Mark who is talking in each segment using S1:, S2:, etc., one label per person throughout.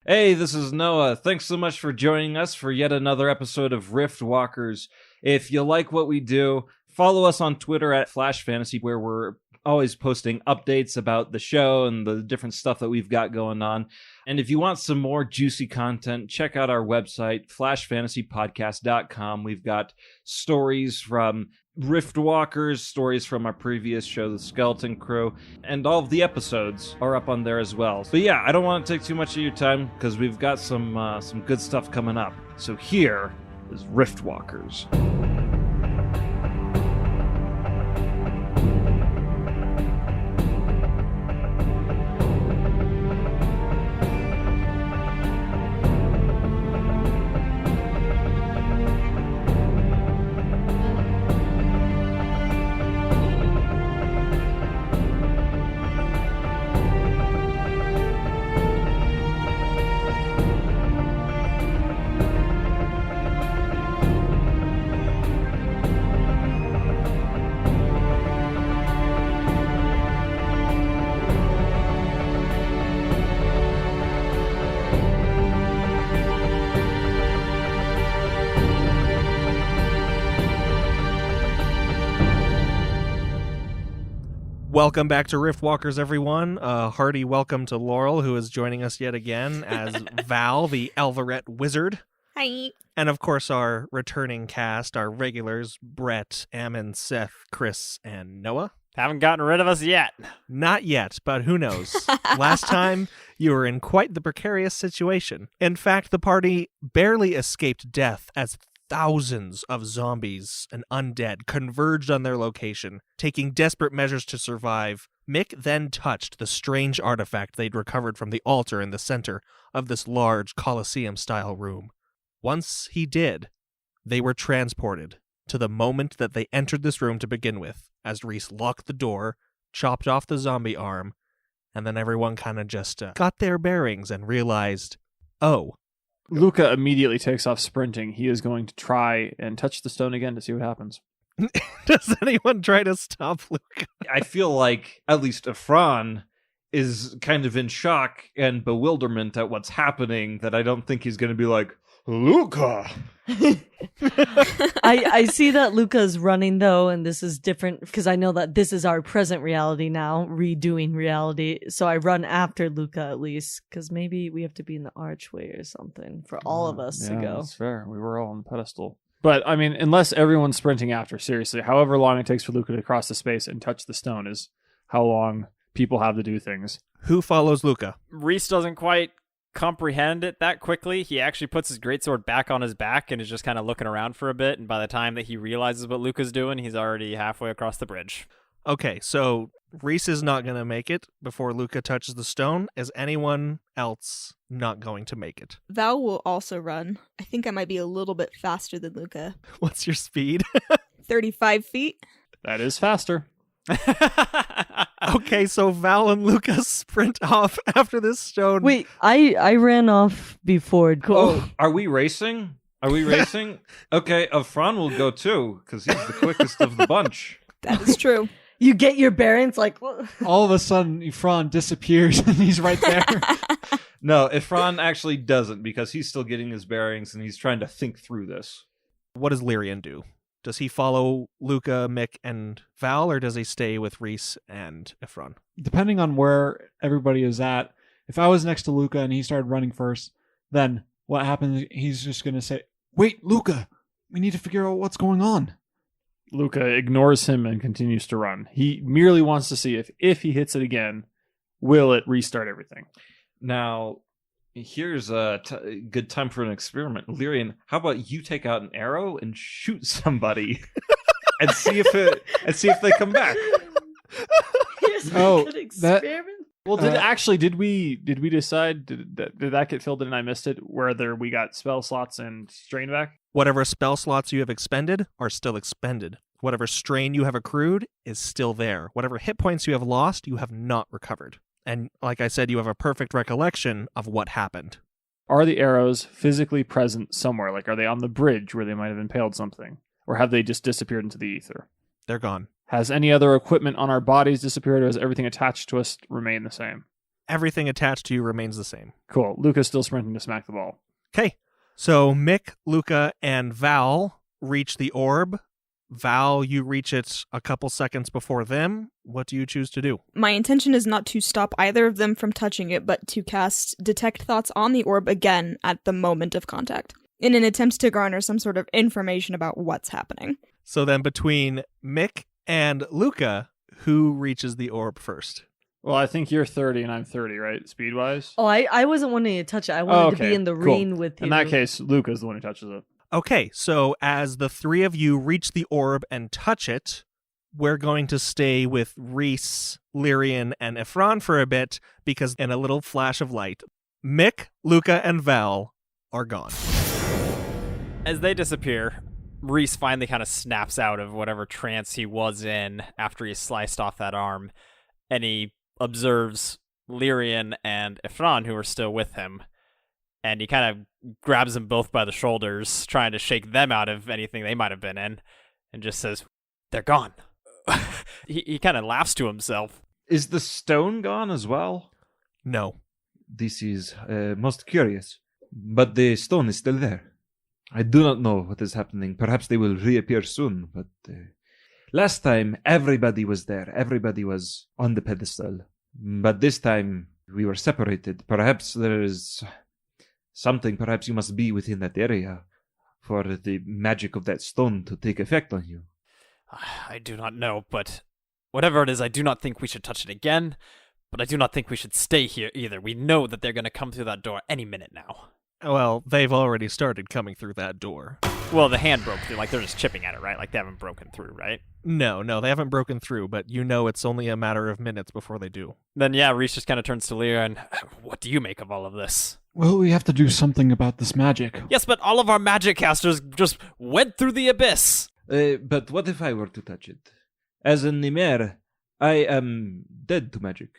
S1: Hey, this is Noah. Thanks so much for joining us for yet another episode of Rift Walkers. If you like what we do, follow us on Twitter at Flash Fantasy, where we're always posting updates about the show and the different stuff that we've got going on. And if you want some more juicy content, check out our website, flashfantasypodcast.com. We've got stories from Rift Walkers, stories from our previous show, The Skeleton Crew, and all of the episodes are up on there as well. But yeah, I don't want to take too much of your time because we've got some good stuff coming up. So here is Rift Walkers.
S2: Welcome back to Rift Walkers, everyone. Hearty welcome to Laurel, who is joining us yet again as Val, the Elvaret Wizard.
S3: Hi.
S2: And of course, our returning cast, our regulars, Brett, Ammon, Seth, Chris, and Noah.
S4: Haven't gotten rid of us yet.
S2: Not yet, but who knows? Last time, you were in quite the precarious situation. In fact, the party barely escaped death as thousands of zombies and undead converged on their location, taking desperate measures to survive. Mick then touched the strange artifact they'd recovered from the altar in the center of this large Colosseum-style room. Once he did, they were transported to the moment that they entered this room to begin with, as Reese locked the door, chopped off the zombie arm, and then everyone kind of just got their bearings and realized, oh,
S5: Luca immediately takes off sprinting. He is going to try and touch the stone again to see what happens.
S2: does anyone try to stop Luca?
S1: I feel like at least Efron is kind of in shock and bewilderment at what's happening, that I don't think he's going to be like, Luca!
S6: I see that Luca's running though, and this is different because I know that this is our present reality now, redoing reality. So I run after Luca at least, because maybe we have to be in the archway or something for all of us to go.
S5: That's fair. We were all on the pedestal. But, I mean, unless everyone's sprinting after, seriously, however long it takes for Luca to cross the space and touch the stone is how long people have to do things.
S2: Who follows Luca?
S4: Reese doesn't quite comprehend it that quickly. He actually puts his greatsword back on his back and is just kind of looking around for a bit. And by the time that he realizes what Luca's doing, he's already halfway across the bridge.
S2: Okay, so Reese is not going to make it before Luca touches the stone. Is anyone else not going to make it?
S3: Val will also run. I think I might be a little bit faster than Luca.
S2: What's your speed?
S3: 35 feet.
S5: That is faster.
S2: Okay, so Val and Luca sprint off after this stone.
S6: Wait, I ran off before. Cool.
S1: Oh, are we racing? Are we racing? Okay, Efron will go too, because he's the quickest of the bunch.
S3: That is true.
S6: You get your bearings like what?
S7: All of a sudden, Efron disappears and he's right there.
S1: No, Efron actually doesn't, because he's still getting his bearings and he's trying to think through this.
S2: What does Lyrian do? Does he follow Luca, Mick, and Val, or does he stay with Reese and Efron?
S7: Depending on where everybody is at, if I was next to Luca and he started running first, then what happens, he's just going to say, wait, Luca, we need to figure out what's going on.
S5: Luca ignores him and continues to run. He merely wants to see if he hits it again, will it restart everything?
S1: Now, here's a good time for an experiment. Lyrian, how about you take out an arrow and shoot somebody and see if they come back?
S6: Here's a
S7: Oh,
S6: good
S7: that-
S6: experiment.
S5: Well, did we decide, did that get filled in and I missed it, whether we got spell slots and strain back?
S2: Whatever spell slots you have expended are still expended. Whatever strain you have accrued is still there. Whatever hit points you have lost, you have not recovered. And like I said, you have a perfect recollection of what happened.
S5: Are the arrows physically present somewhere? Like, are they on the bridge where they might have impaled something? Or have they just disappeared into the ether?
S2: They're gone.
S5: Has any other equipment on our bodies disappeared, or has everything attached to us remained the same?
S2: Everything attached to you remains the same.
S5: Cool. Luca's still sprinting to smack the ball.
S2: Okay. So Mick, Luca, and Val reach the orb. Val, you reach it a couple seconds before them. What do you choose to do?
S3: My intention is not to stop either of them from touching it, but to cast Detect Thoughts on the orb again at the moment of contact, in an attempt to garner some sort of information about what's happening.
S2: So then between Mick and Luca, who reaches the orb first?
S5: Well, I think you're 30 and I'm 30, right? Speed-wise?
S6: Oh, I wasn't wanting to touch it. I wanted to be in the
S5: cool.
S6: ring with you.
S5: In that case, Luca's the one who touches it.
S2: Okay, so as the three of you reach the orb and touch it, we're going to stay with Reese, Lyrian, and Ephron for a bit, because in a little flash of light, Mick, Luca, and Val are gone.
S4: As they disappear, Reese finally kind of snaps out of whatever trance he was in after he sliced off that arm, and he observes Lyrian and Ephron, who are still with him, and he kind of grabs them both by the shoulders, trying to shake them out of anything they might have been in, and just says, "They're gone." He kind of laughs to himself.
S1: Is the stone gone as well?
S2: No.
S1: This is most curious. But the stone is still there. I do not know what is happening. Perhaps they will reappear soon, but last time everybody was there. Everybody was on the pedestal. But this time we were separated. Perhaps there is something. Perhaps you must be within that area for the magic of that stone to take effect on you.
S4: I do not know, but whatever it is, I do not think we should touch it again, but I do not think we should stay here either. We know that they're going to come through that door any minute now.
S2: Well, they've already started coming through that door.
S4: Well, the hand broke through, like they're just chipping at it, right? Like they haven't broken through, right?
S2: No, they haven't broken through, but you know it's only a matter of minutes before they do.
S4: Then, yeah, Reese just kind of turns to Lyra and, what do you make of all of this?
S7: Well, we have to do something about this magic.
S4: Yes, but all of our magic casters just went through the abyss.
S1: But what if I were to touch it? As a Nimer, I am dead to magic.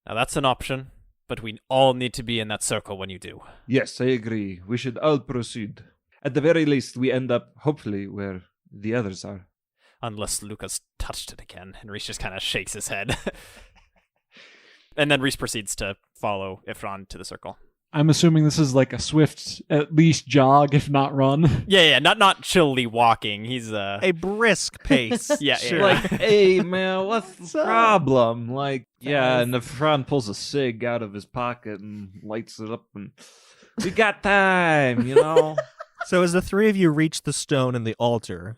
S4: Now that's an option, but we all need to be in that circle when you do.
S1: Yes, I agree. We should all proceed. At the very least, we end up, hopefully, where the others are.
S4: Unless Lucas touched it again, and Reese just kind of shakes his head. And then Reese proceeds to follow Ifron to the circle.
S7: I'm assuming this is like a swift, at least jog, if not run.
S4: Yeah, not chillily walking. He's
S2: A brisk pace.
S4: Yeah,
S2: sure.
S1: Like, hey, man, what's the problem? Like, yeah, and the front pulls a cig out of his pocket and lights it up, and we got time, you know?
S2: So as the three of you reach the stone in the altar,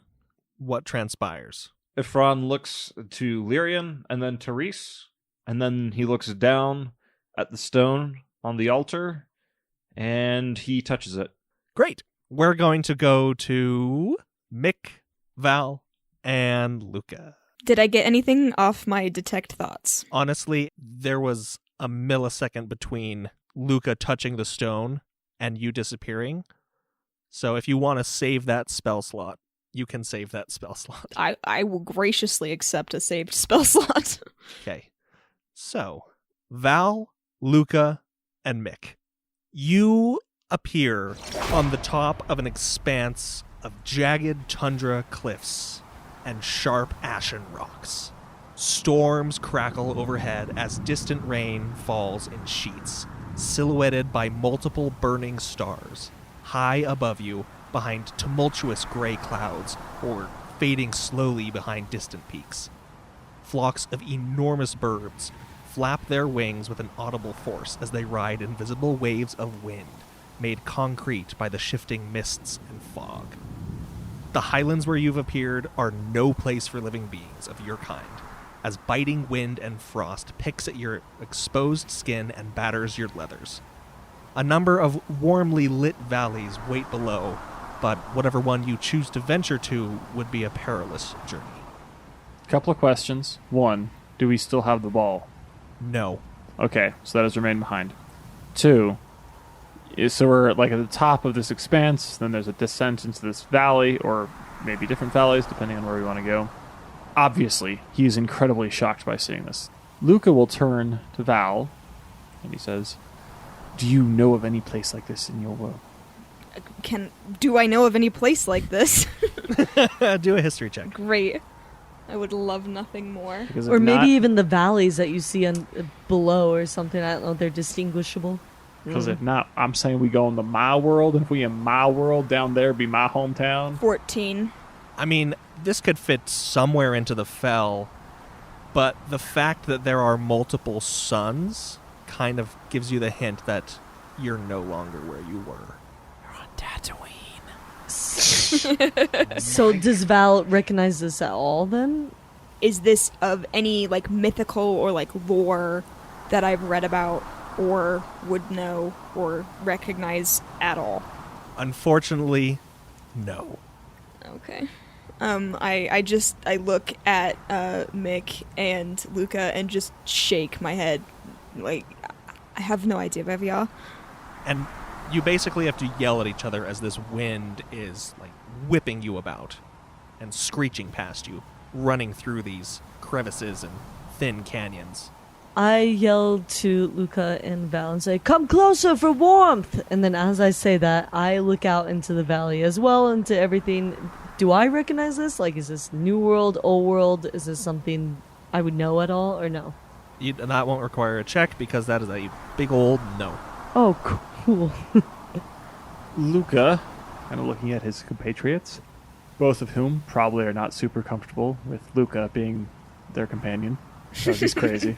S2: what transpires?
S1: Ifron looks to Lyrian and then to Reese, and then he looks down at the stone on the altar, and he touches it.
S2: Great. We're going to go to Mick, Val, and Luca.
S3: Did I get anything off my detect thoughts?
S2: Honestly, there was a millisecond between Luca touching the stone and you disappearing. So if you want to save that spell slot, you can save that spell slot.
S3: I will graciously accept a saved spell slot.
S2: Okay. So, Val, Luca, and Mick. You appear on the top of an expanse of jagged tundra cliffs and sharp ashen rocks. Storms crackle overhead as distant rain falls in sheets, silhouetted by multiple burning stars, high above you behind tumultuous gray clouds or fading slowly behind distant peaks. Flocks of enormous birds flap their wings with an audible force as they ride invisible waves of wind, made concrete by the shifting mists and fog. The highlands where you've appeared are no place for living beings of your kind, as biting wind and frost picks at your exposed skin and batters your leathers. A number of warmly lit valleys wait below, but whatever one you choose to venture to would be a perilous journey.
S5: Couple of questions. One, do we still have the ball?
S2: No.
S5: Okay, so that has remained behind. Two, so we're like at the top of this expanse, then there's a descent into this valley, or maybe different valleys, depending on where we want to go. Obviously, he is incredibly shocked by seeing this. Luca will turn to Val, and he says, "Do you know of any place like this in your world?"
S3: Do I know of any place like this?
S2: Do a history check.
S3: Great. I would love nothing more.
S5: Because
S6: Or
S5: if
S6: maybe
S5: not,
S6: even the valleys that you see below or something. I don't know. They're distinguishable.
S5: because if not, I'm saying we go into my world. And if we in my world, down there be my hometown.
S3: 14.
S2: I mean, this could fit somewhere into the fell, but the fact that there are multiple suns kind of gives you the hint that you're no longer where you were.
S4: You're on Tatooine.
S6: So does Val recognize this at all then?
S3: Is this of any like mythical or like lore that I've read about or would know or recognize at all?
S2: Unfortunately, no.
S3: Okay. I look at Mick and Luca and just shake my head. Like, I have no idea, Bevia.
S2: And you basically have to yell at each other as this wind is like whipping you about and screeching past you, running through these crevices and thin canyons.
S6: I yell to Luca and Val and say, "Come closer for warmth!" And then as I say that, I look out into the valley as well, into everything. Do I recognize this? Like, is this New World, Old World? Is this something I would know at all, or no?
S2: That won't require a check because that is a big old no.
S6: Oh, cool.
S5: Luca, kind of looking at his compatriots, both of whom probably are not super comfortable with Luca being their companion. So he's crazy.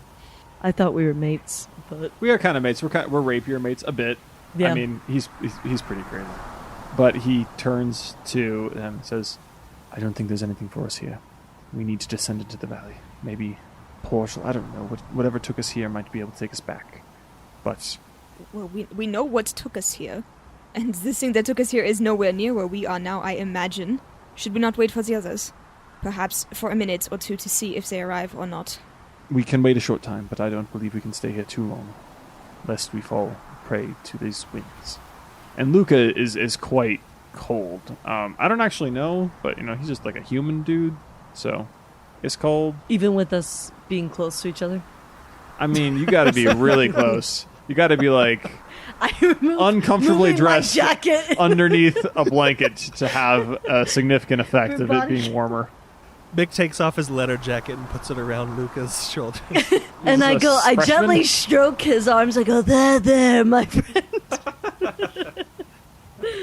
S6: I thought we were mates, but
S5: We are kind of mates. We're rapier mates a bit.
S6: yeah.
S5: I mean, he's pretty crazy. But he turns to them and says, "I don't think there's anything for us here. We need to descend into the valley. Maybe portal. I don't know. Whatever took us here might be able to take us back. But
S3: Well, we know what took us here. And this thing that took us here is nowhere near where we are now, I imagine. Should we not wait for the others? Perhaps for a minute or two to see if they arrive or not.
S5: we can wait a short time. But I don't believe we can stay here too long, lest we fall prey to these winds." And Luca is quite cold. I don't actually know, but he's just like a human dude, so it's cold.
S6: Even with us being close to each other.
S5: I mean, you got to be really close. You got to be like
S6: I remove
S5: uncomfortably
S6: moving my
S5: dressed
S6: jacket.
S5: underneath a blanket to have a significant effect
S6: Your
S5: of it
S6: body.
S5: being warmer.
S2: Mick takes off his leather jacket and puts it around Luca's shoulder.
S6: And I
S5: He's a
S6: go, I
S5: freshman.
S6: gently stroke his arms. I go, there, my friend.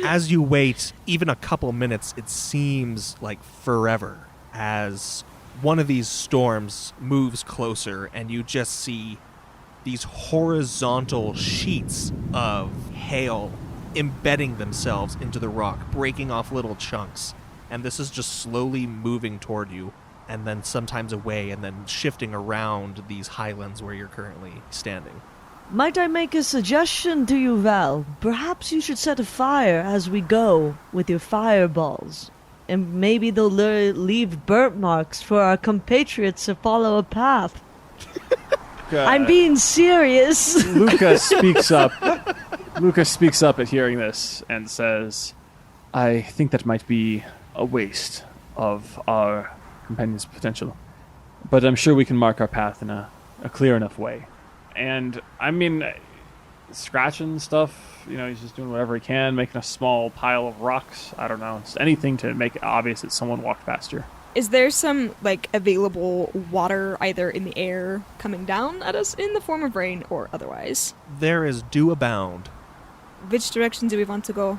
S2: As you wait, even a couple minutes, it seems like forever as one of these storms moves closer and you just see these horizontal sheets of hail embedding themselves into the rock, breaking off little chunks. And this is just slowly moving toward you and then sometimes away and then shifting around these highlands where you're currently standing.
S6: Might I make a suggestion to you, Val? Perhaps you should set a fire as we go with your fireballs. And maybe they'll leave burnt marks for our compatriots to follow a path. I'm being serious.
S5: Luca speaks up. Luca speaks up at hearing this and says, "I think that might be a waste of our companion's potential, but I'm sure we can mark our path in a clear enough way." And I mean, scratching stuff, he's just doing whatever he can, making a small pile of rocks. I don't know, just anything to make it obvious that someone walked past here.
S3: Is there some, available water either in the air coming down at us in the form of rain or otherwise?
S2: There is dew abound.
S3: Which direction do we want to go?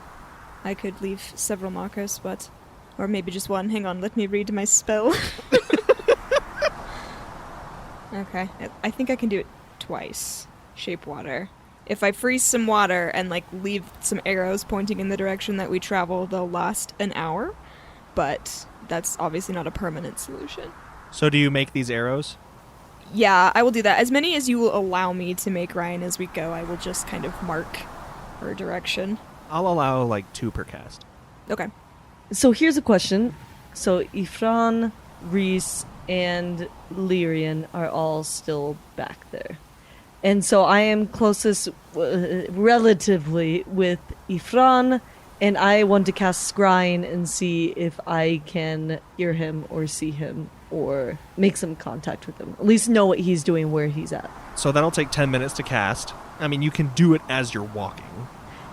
S3: I could leave several markers, but... Or maybe just one. Hang on, let me read my spell. Okay, I think I can do it twice. Shape water. If I freeze some water and, leave some arrows pointing in the direction that we travel, they'll last an hour. But that's obviously not a permanent solution.
S2: So do you make these arrows?
S3: Yeah, I will do that. As many as you will allow me to make, Ryan, as we go, I will just kind of mark her direction.
S2: I'll allow 2 per cast.
S3: Okay.
S6: So here's a question. So Ifran, Reese, and Lyrian are all still back there. And so I am closest relatively with Ifran, and I want to cast Scrying and see if I can hear him or see him or make some contact with him. At least know what he's doing, where he's at.
S2: So that'll take 10 minutes to cast. I mean, you can do it as you're walking.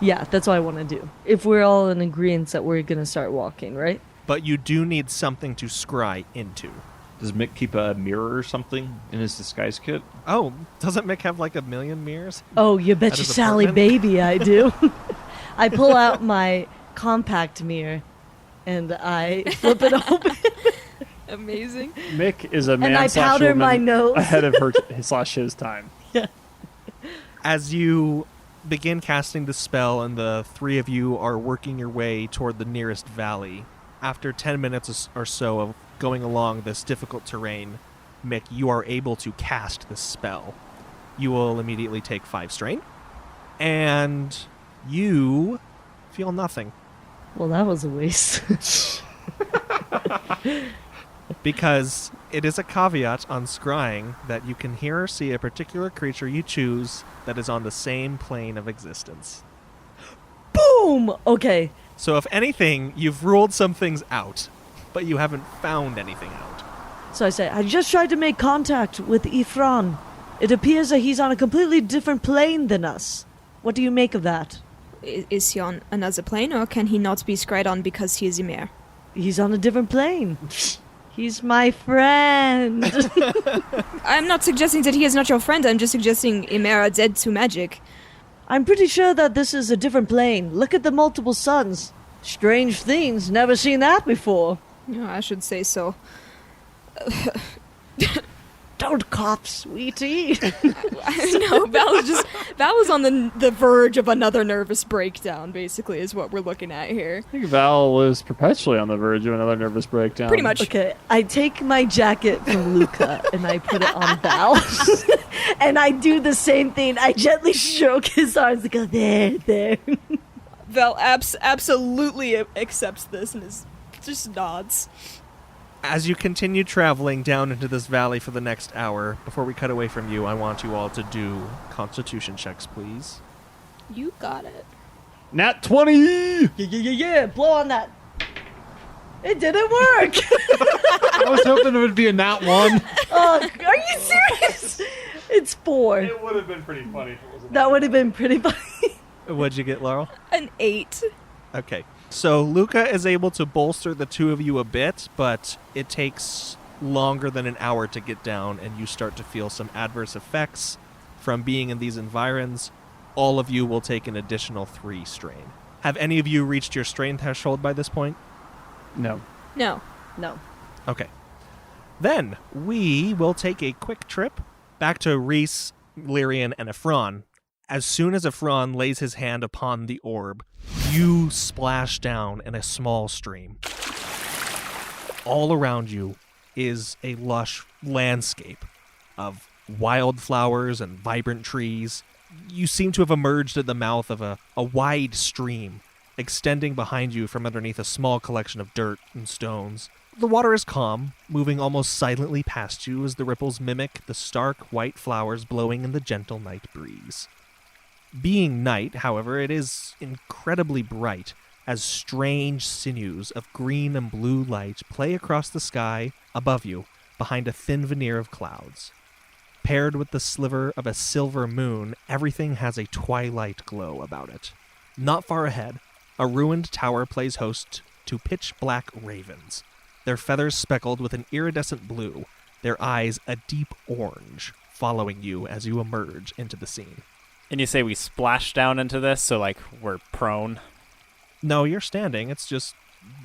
S6: Yeah, that's what I want to do. If we're all in agreement that we're going to start walking, right?
S2: But you do need something to scry into.
S1: Does Mick keep a mirror or something in his disguise kit?
S2: Oh, doesn't Mick have like a million mirrors?
S6: Oh, you bet
S2: At
S6: you
S2: his
S6: Sally
S2: apartment?
S6: baby I do. I pull out my compact mirror and I flip it open
S3: Amazing.
S5: Mick is a man
S6: and I
S5: slash
S6: powder
S5: woman
S6: my nose.
S5: ahead of her slash his time.
S2: As you begin casting the spell and the three of you are working your way toward the nearest valley, after 10 minutes or so of going along this difficult terrain, Mick, you are able to cast this spell. You will immediately take 5 strain, and you feel nothing.
S6: Well, that was a waste.
S2: Because it is a caveat on scrying that you can hear or see a particular creature you choose that is on the same plane of existence.
S6: Boom! Okay.
S2: So if anything, you've ruled some things out, but you haven't found anything out.
S6: So I say, I just tried to make contact with Ifran. It appears that he's on a completely different plane than us. What do you make of that?
S3: Is he on another plane, or can he not be scryed on because he is Ymir?
S6: He's on a different plane. He's my friend.
S3: I'm not suggesting that he is not your friend, I'm just suggesting Ymir are dead to magic.
S6: I'm pretty sure that this is a different plane. Look at the multiple suns. Strange things. Never seen that before.
S3: No, I should say so.
S6: Don't cough, sweetie.
S3: No, Val was on the verge of another nervous breakdown, basically, is what we're looking at here.
S5: I think Val lives perpetually on the verge of another nervous breakdown.
S3: Pretty much.
S6: Okay, I take my jacket from Luca and I put it on Val. And I do the same thing. I gently stroke his arms and go, there.
S3: Val absolutely accepts this and just nods.
S2: As you continue traveling down into this valley for the next hour, before we cut away from you, I want you all to do constitution checks, please.
S3: You got it.
S5: Nat 20!
S6: Yeah, blow on that. It didn't work.
S7: I was hoping it would be a nat 1.
S6: Oh, are you serious? It's 4.
S5: It would have been pretty funny if it was
S6: That would have been pretty funny.
S2: What'd you get, Laurel?
S3: An 8.
S2: Okay. So Luca is able to bolster the two of you a bit, but it takes longer than an hour to get down, and you start to feel some adverse effects from being in these environs. All of you will take an additional 3 strain. Have any of you reached your strain threshold by this point?
S5: No.
S3: No.
S6: No.
S2: Okay. Then we will take a quick trip back to Reese, Lyrian, and Ephron. As soon as Ephron lays his hand upon the orb, you splash down in a small stream. All around you is a lush landscape of wildflowers and vibrant trees. You seem to have emerged at the mouth of a wide stream, extending behind you from underneath a small collection of dirt and stones. The water is calm, moving almost silently past you as the ripples mimic the stark white flowers blowing in the gentle night breeze. Being night, however, it is incredibly bright, as strange sinews of green and blue light play across the sky above you, behind a thin veneer of clouds. Paired with the sliver of a silver moon, everything has a twilight glow about it. Not far ahead, a ruined tower plays host to pitch-black ravens, their feathers speckled with an iridescent blue, their eyes a deep orange, following you as you emerge into the scene.
S4: And you say we splash down into this, so like we're prone.
S2: No, you're standing. It's just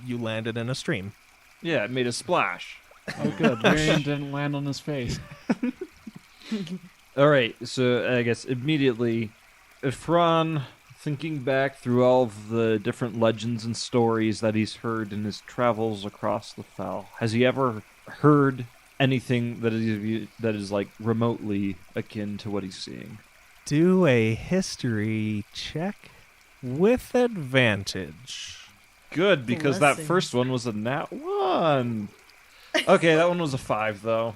S2: you landed in a stream.
S1: Yeah, it made a splash.
S7: Oh, good. Miriam didn't land on his face.
S1: All right, so I guess immediately, Ephron, thinking back through all of the different legends and stories that he's heard in his travels across the Fel, has he ever heard anything that is like remotely akin to what he's seeing?
S2: Do a history check with advantage.
S1: Good, because that
S6: Blessing.
S1: first one was a nat 1. Okay, that one was a 5, though.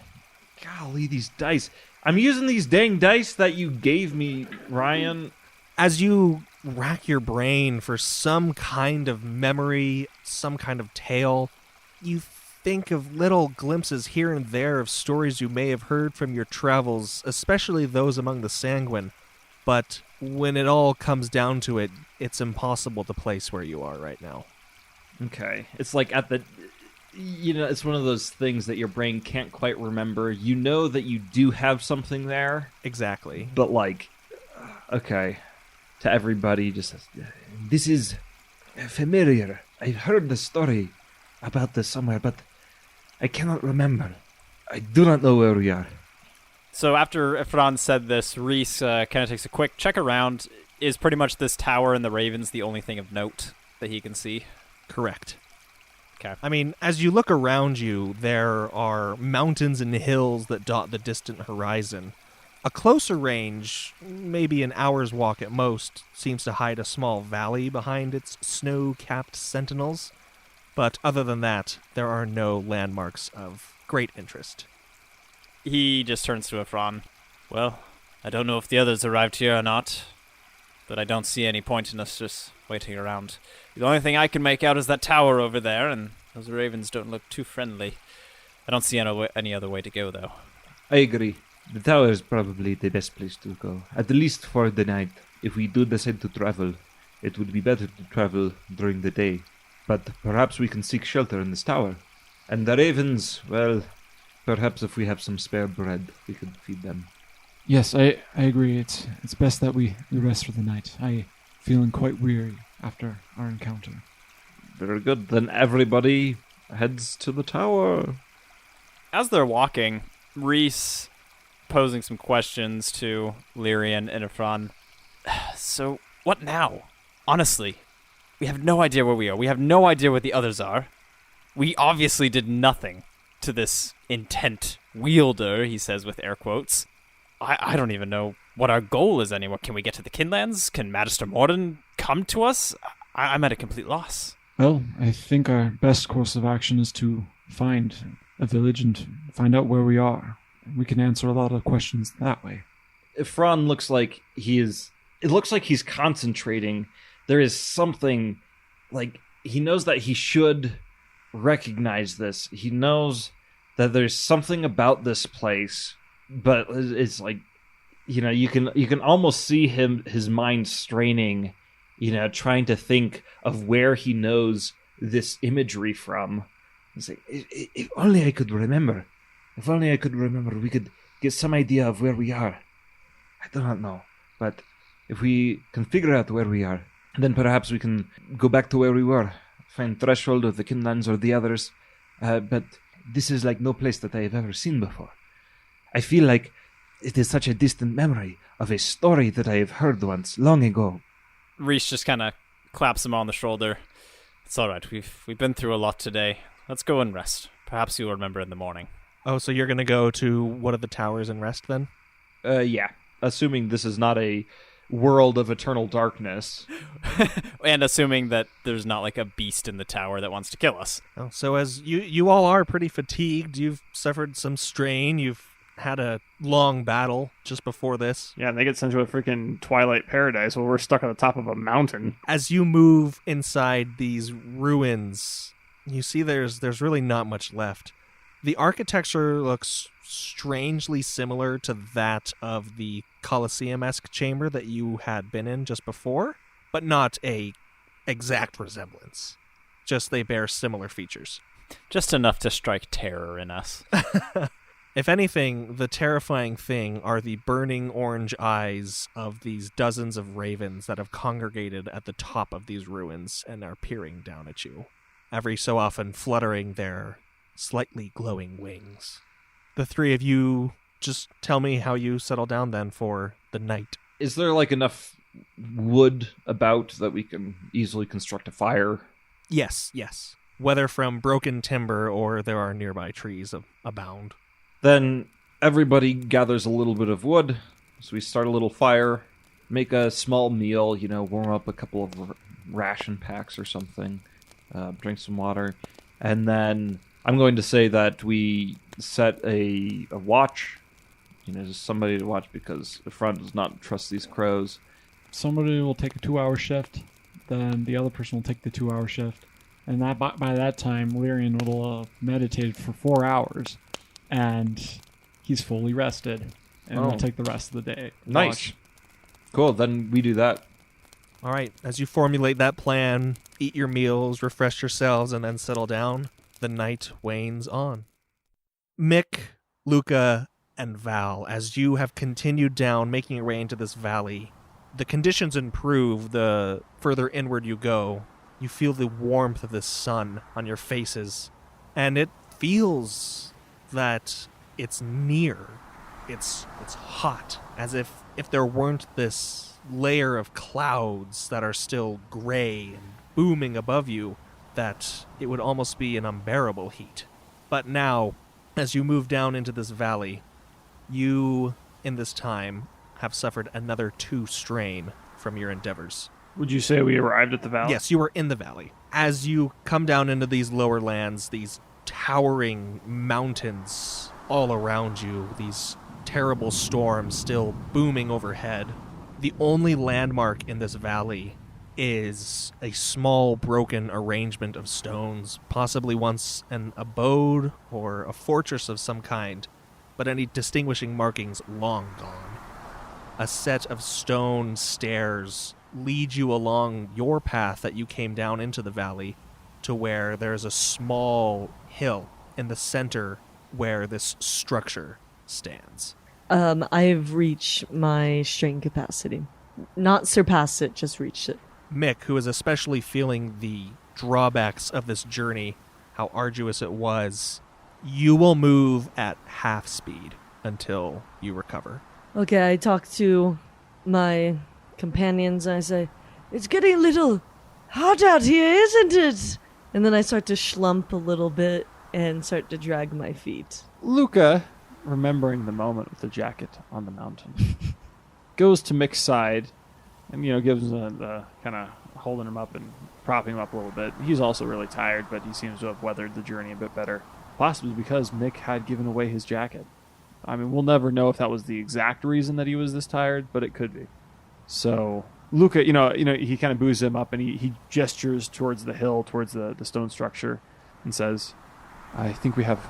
S1: Golly, these dice. I'm using these dang dice that you gave me, Ryan.
S2: As you rack your brain for some kind of memory, some kind of tale, you think of little glimpses here and there of stories you may have heard from your travels, especially those among the Sanguine. But when it all comes down to it, it's impossible to place where you are right now.
S1: Okay. It's like at the... It's one of those things that your brain can't quite remember. You know that you do have something there,
S2: Exactly.
S1: but okay, to everybody, just this is familiar. I've heard the story about this somewhere, but I cannot remember. I do not know where we are.
S4: So after Efron said this, Reese kind of takes a quick check around. Is pretty much this tower and the ravens the only thing of note that he can see?
S2: Correct.
S4: Okay.
S2: I mean, as you look around you, there are mountains and hills that dot the distant horizon. A closer range, maybe an hour's walk at most, seems to hide a small valley behind its snow-capped sentinels. But other than that, there are no landmarks of great interest.
S4: He just turns to Efron. Well, I don't know if the others arrived here or not, but I don't see any point in us just waiting around. The only thing I can make out is that tower over there, and those ravens don't look too friendly. I don't see any other way to go, though.
S1: I agree. The tower is probably the best place to go, at least for the night. If we do decide to travel, it would be better to travel during the day. But perhaps we can seek shelter in this tower. And the ravens, well, perhaps if we have some spare bread, we could feed them.
S7: Yes, I agree. It's best that we rest for the night. I feeling quite weary after our encounter.
S1: Very good. Then everybody heads to the tower.
S4: As they're walking, Reese posing some questions to Lyrian and Efron. So, what now? Honestly, we have no idea where we are. We have no idea where the others are. We obviously did nothing to this intent wielder, he says with air quotes. I don't even know what our goal is anymore. Can we get to the Kinlands? Can Magister Morden come to us? I'm at a complete loss.
S7: Well, I think our best course of action is to find a village and find out where we are. We can answer a lot of questions that way.
S1: Efron looks like it looks like he's concentrating. There is something, he knows that he should recognize this. He knows that there's something about this place, but it's you can almost see his mind straining, trying to think of where he knows this imagery from. It's like, if only I could remember. If only I could remember, we could get some idea of where we are. I do not know, but if we can figure out where we are, then perhaps we can go back to where we were, find Threshold or the Kinlands or the others. But this is like no place that I have ever seen before. I feel like it is such a distant memory of a story that I have heard once, long ago.
S4: Reese just kind of claps him on the shoulder. It's all right. We've been through a lot today. Let's go and rest. Perhaps you'll remember in the morning.
S2: Oh, so you're going to go to one of the towers and rest then?
S1: Yeah. Assuming this is not a world of eternal darkness.
S4: And assuming that there's not like a beast in the tower that wants to kill us.
S2: Oh, so as you all are pretty fatigued, you've suffered some strain, you've had a long battle just before this.
S5: Yeah, and they get sent to a freaking Twilight Paradise while we're stuck on the top of a mountain.
S2: As you move inside these ruins, you see there's really not much left. The architecture looks strangely similar to that of the Colosseum-esque chamber that you had been in just before, but not a exact resemblance. Just they bear similar features.
S4: Just enough to strike terror in us.
S2: If anything, the terrifying thing are the burning orange eyes of these dozens of ravens that have congregated at the top of these ruins and are peering down at you, every so often fluttering their slightly glowing wings. The three of you, just tell me how you settle down then for the night.
S1: Is there enough wood about that we can easily construct a fire?
S2: Yes. Whether from broken timber or there are nearby trees abound.
S1: Then everybody gathers a little bit of wood, so we start a little fire, make a small meal, warm up a couple of ration packs or something, drink some water, and then I'm going to say that we set a watch, just somebody to watch because the front does not trust these crows.
S7: Somebody will take a 2-hour shift, then the other person will take the 2-hour shift, and that by that time, Lyrian will meditate for 4 hours, and he's fully rested, and we'll take the rest of the day.
S1: Nice.
S7: Watch.
S1: Cool, then we do that.
S2: All right, as you formulate that plan, eat your meals, refresh yourselves, and then settle down, the night wanes on. Mick, Luca, and Val, as you have continued down, making your way into this valley, the conditions improve the further inward you go. You feel the warmth of the sun on your faces, and it feels that it's near. It's hot, as if there weren't this layer of clouds that are still gray and booming above you, that it would almost be an unbearable heat. But now, as you move down into this valley, you, in this time, have suffered another 2 strain from your endeavors.
S5: Would you say we arrived at the valley?
S2: Yes, you are in the valley. As you come down into these lower lands, these towering mountains all around you, these terrible storms still booming overhead, the only landmark in this valley is a small broken arrangement of stones, possibly once an abode or a fortress of some kind, but any distinguishing markings long gone. A set of stone stairs lead you along your path that you came down into the valley to where there's a small hill in the center where this structure stands.
S6: I've reached my strain capacity. Not surpassed it, just reached it.
S2: Mick, who is especially feeling the drawbacks of this journey, how arduous it was, you will move at half speed until you recover.
S6: Okay, I talk to my companions and I say, "It's getting a little hot out here, isn't it?" And then I start to schlump a little bit and start to drag my feet.
S5: Luca, remembering the moment with the jacket on the mountain, goes to Mick's side and, gives him the kind of holding him up and propping him up a little bit. He's also really tired, but he seems to have weathered the journey a bit better. Possibly because Mick had given away his jacket. I mean, we'll never know if that was the exact reason that he was this tired, but it could be. So Luca, he kind of boos him up and he gestures towards the hill, towards the stone structure, and says, "I think we have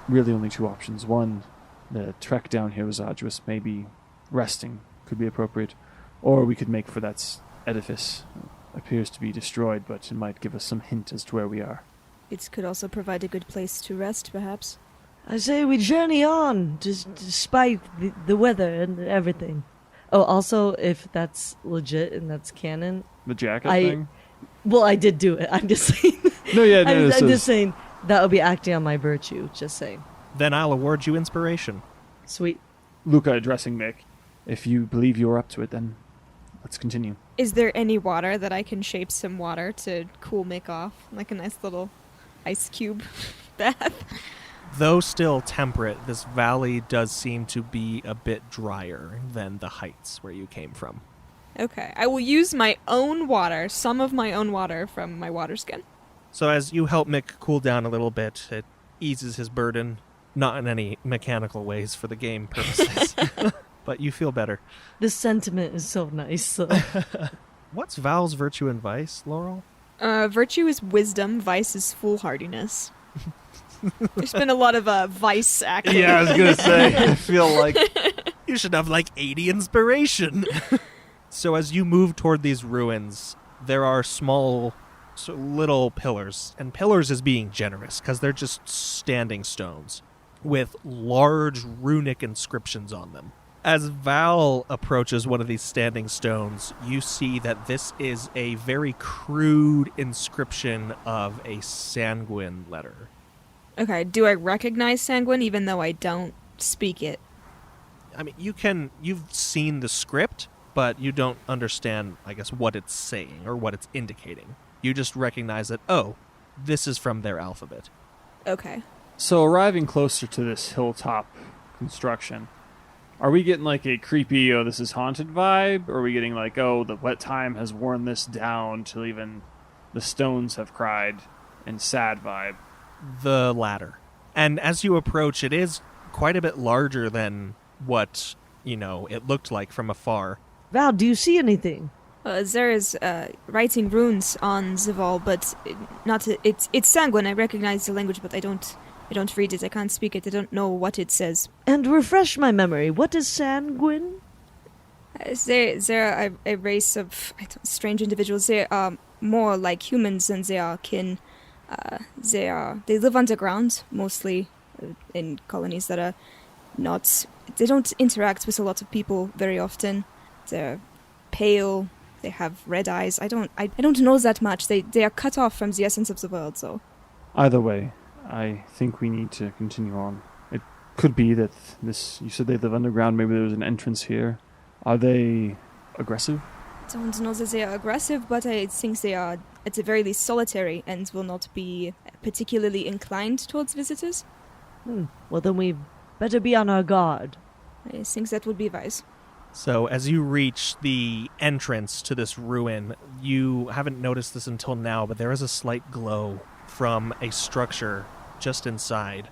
S5: really only 2 options. One, the trek down here was arduous. Maybe resting could be appropriate. Or we could make for that edifice. It appears to be destroyed, but it might give us some hint as to where we are."
S3: It could also provide a good place to rest, perhaps.
S6: I say we journey on, despite the weather and everything. Oh, also, if that's legit and that's canon...
S5: The jacket thing?
S6: Well, I did do it. I'm just saying... I'm just saying that would be acting on my virtue, just saying.
S2: Then I'll award you inspiration.
S6: Sweet.
S5: Luca addressing Mick. "If you believe you're up to it, then let's continue."
S3: Is there any water that I can shape some water to cool Mick off? Like a nice little ice cube bath?
S2: Though still temperate, this valley does seem to be a bit drier than the heights where you came from.
S3: Okay, I will use my own water, some of my own water from my water skin.
S2: So as you help Mick cool down a little bit, it eases his burden, not in any mechanical ways for the game purposes, but you feel better.
S6: The sentiment is so nice. So.
S2: What's Val's virtue and vice, Laurel?
S3: Virtue is wisdom, vice is foolhardiness. There's been a lot of vice acting.
S1: Yeah, I was going to say, I feel like...
S2: You should have like 80 inspiration. So as you move toward these ruins, there are small, little pillars. And pillars is being generous, because they're just standing stones with large runic inscriptions on them. As Val approaches one of these standing stones, you see that this is a very crude inscription of a sanguine letter.
S3: Okay, do I recognize sanguine even though I don't speak it?
S2: I mean, you've seen the script, but you don't understand, I guess, what it's saying or what it's indicating. You just recognize that, oh, this is from their alphabet.
S3: Okay.
S5: So arriving closer to this hilltop construction, are we getting like a creepy, "oh, this is haunted" vibe? Or are we getting like, "oh, the wet time has worn this down till even the stones have cried" and sad vibe?
S2: The latter. And as you approach, it is quite a bit larger than what, it looked like from afar.
S6: Val, do you see anything?
S3: There is writing runes on the wall, but it's sanguine. I recognize the language, but I don't read it. I can't speak it. I don't know what it says.
S6: And refresh my memory. What is sanguine?
S3: They're a race of strange individuals. They are more like humans than they are kin. They live underground, mostly in colonies that are not... They don't interact with a lot of people very often. They're pale, they have red eyes. I don't know that much. They are cut off from the essence of the world, so...
S5: Either way, I think we need to continue on. It could be that this... You said they live underground, maybe there's an entrance here. Are they aggressive?
S3: I don't know that they are aggressive, but I think they are, at the very least, solitary and will not be particularly inclined towards visitors.
S6: Well, then we better be on our guard.
S3: I think that would be wise.
S2: So as you reach the entrance to this ruin, you haven't noticed this until now, but there is a slight glow from a structure just inside.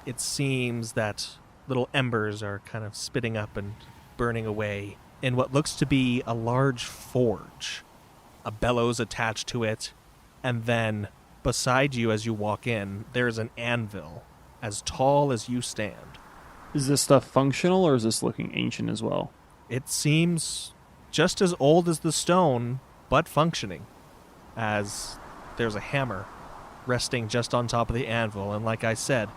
S2: It seems that little embers are kind of spitting up and burning away in what looks to be a large forge. A bellows attached to it, and then beside you as you walk in, there is an anvil as tall as you stand.
S5: Is this stuff functional, or is this looking ancient as well?
S2: It seems just as old as the stone, but functioning, as there's a hammer resting just on top of the anvil, and like I said,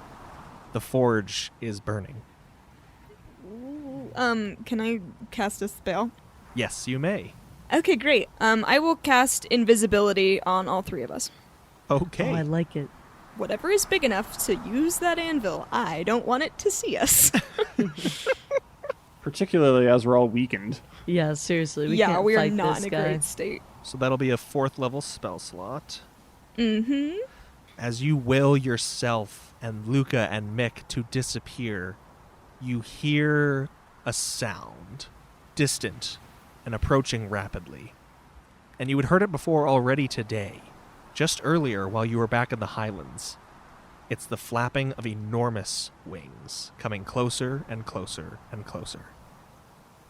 S2: the forge is burning.
S3: Can I cast a spell?
S2: Yes, you may.
S3: Okay, great. I will cast invisibility on all three of us.
S2: Okay.
S6: Oh, I like it.
S3: Whatever is big enough to use that anvil, I don't want it to see us.
S5: Particularly as we're all weakened.
S6: Yeah, seriously. We
S3: yeah,
S6: can't
S3: we are
S6: fight
S3: not
S6: this
S3: in a
S6: guy.
S3: great state.
S2: So that'll be a 4th level spell slot.
S3: Mm-hmm.
S2: As you will yourself and Luca and Mick to disappear, you hear a sound, distant and approaching rapidly. And you had heard it before already today, just earlier while you were back in the Highlands. It's the flapping of enormous wings, coming closer and closer and closer.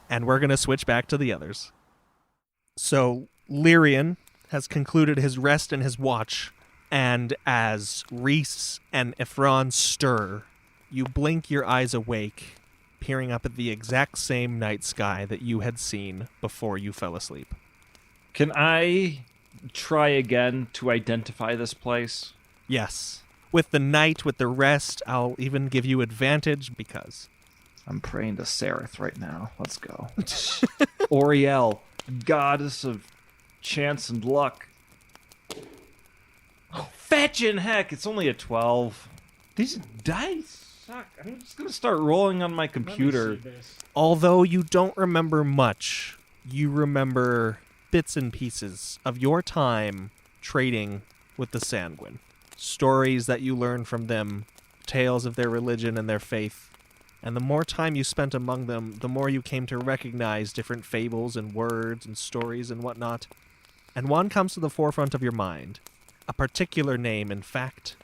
S2: And we're going to switch back to the others. So Lyrian has concluded his rest and his watch, and as Reese and Ephron stir, you blink your eyes awake, peering up at the exact same night sky that you had seen before you fell asleep.
S1: Can I try again to identify this place?
S2: Yes. With the night, with the rest, I'll even give you advantage because...
S8: I'm praying to Sereth right now. Let's go.
S1: Oriel, goddess of chance and luck. Oh, fetchin' heck, it's only a 12. These dice suck. I'm just going to start rolling on my computer.
S2: Although you don't remember much, you remember bits and pieces of your time trading with the Sanguine. Stories that you learned from them, tales of their religion and their faith. And the more time you spent among them, the more you came to recognize different fables and words and stories and whatnot. And one comes to the forefront of your mind. A particular name, in fact.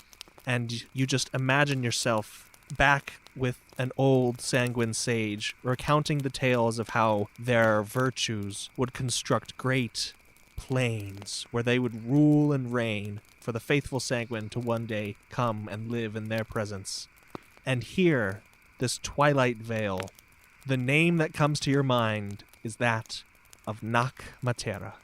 S2: And you just imagine yourself back with an old sanguine sage recounting the tales of how their virtues would construct great plains where they would rule and reign for the faithful sanguine to one day come and live in their presence. And here, this twilight vale, the name that comes to your mind is that of Nak Matera.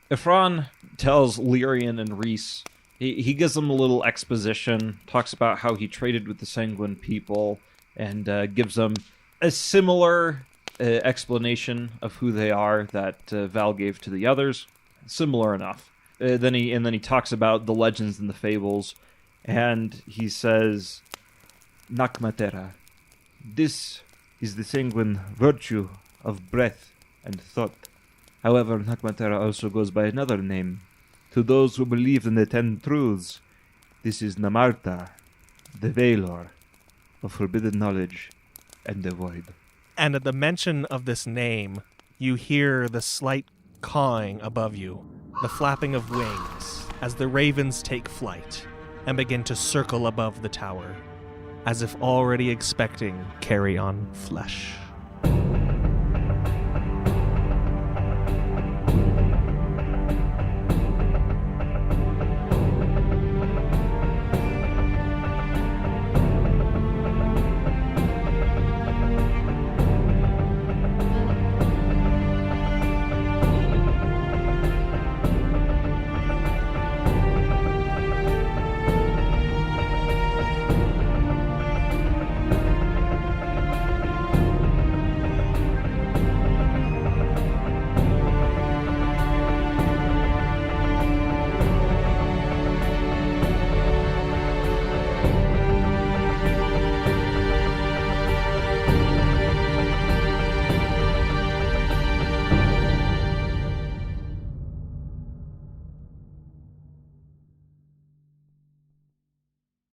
S1: Ephron tells Lyrian and Reese, he gives them a little exposition, talks about how he traded with the Sanguine people, and gives them a similar explanation of who they are that Val gave to the others. Similar enough. Then he talks about the legends and the fables, and he says, Nak Matera, this is the Sanguine virtue of breath and thought. However, Nak Matera also goes by another name. To those who believe in the 10 truths, this is Namarta, the Valor of forbidden knowledge and the void.
S2: And at the mention of this name, you hear the slight cawing above you, the flapping of wings, as the ravens take flight and begin to circle above the tower, as if already expecting carrion flesh.